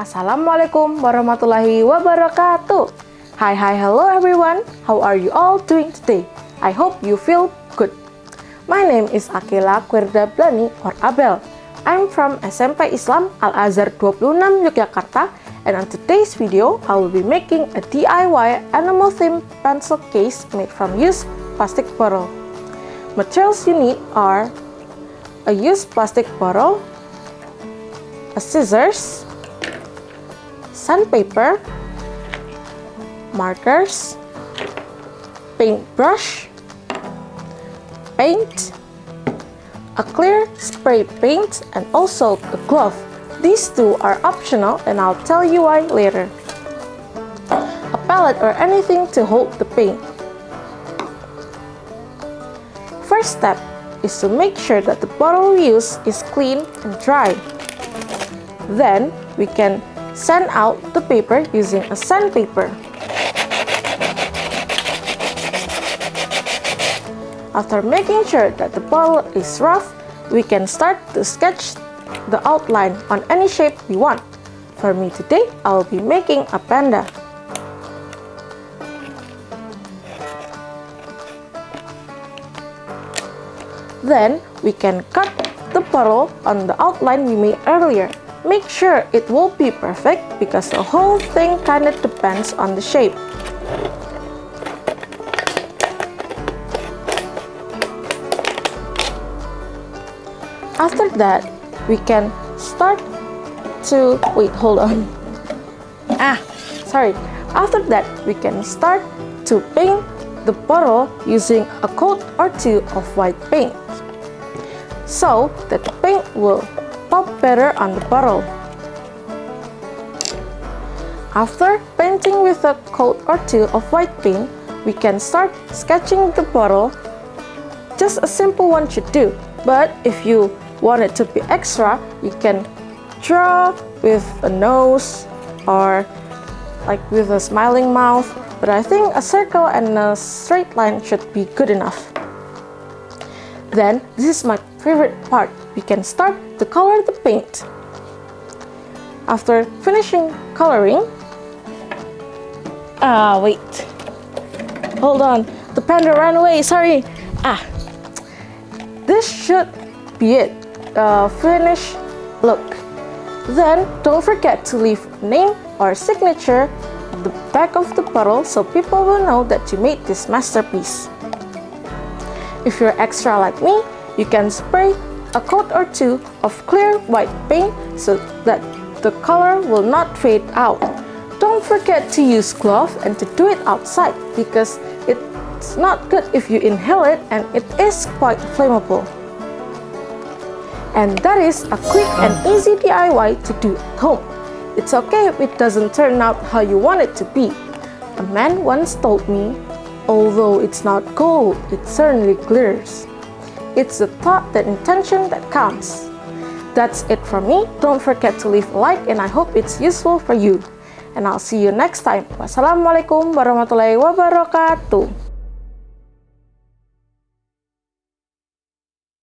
Assalamualaikum warahmatullahi wabarakatuh. Hi, hello everyone. How are you all doing today? I hope you feel good. My name is Akila Querida Belani or Abel. I'm from SMP Islam Al-Azhar 26 Yogyakarta, and on today's video, I will be making a DIY animal themed pencil case made from used plastic bottle. Materials you need are a used plastic bottle, a scissors, sandpaper, markers, paintbrush, paint, a clear spray paint, and also a glove. These two are optional and I'll tell you why later. A palette or anything to hold the paint. First step is to make sure that the bottle we use is clean and dry. Then we can sand out the paper using a sandpaper. After making sure that the bottle is rough, we can start to sketch the outline on any shape we want. For me today, I will be making a panda. Then we can cut the bottle on the outline we made earlier. Make sure it will be perfect because the whole thing kinda depends on the shape. After that, we can start to After that, we can start to paint the bottle using a coat or two of white paint, so that the paint will pop better on the bottle. After painting with a coat or two of white paint, we can start sketching the bottle. Just a simple one should do, but if you want it to be extra, you can draw with a nose or like with a smiling mouth, but I think a circle and a straight line should be good enough. Then, this is my favorite part. We can start to color the paint. After finishing coloring, hold on, the panda ran away, sorry. This should be it, finished look. Then, don't forget to leave a name or signature at the back of the bottle so people will know that you made this masterpiece. If you're extra like me, you can spray a coat or two of clear white paint so that the color will not fade out. Don't forget to use gloves and to do it outside because it's not good if you inhale it and it is quite flammable. And that is a quick and easy DIY to do at home. It's okay if it doesn't turn out how you want it to be. A man once told me, although it's not gold, it certainly glitters. It's the thought, the intention that counts. That's it from me. Don't forget to leave a like and I hope it's useful for you. And I'll see you next time. Wassalamualaikum warahmatullahi wabarakatuh.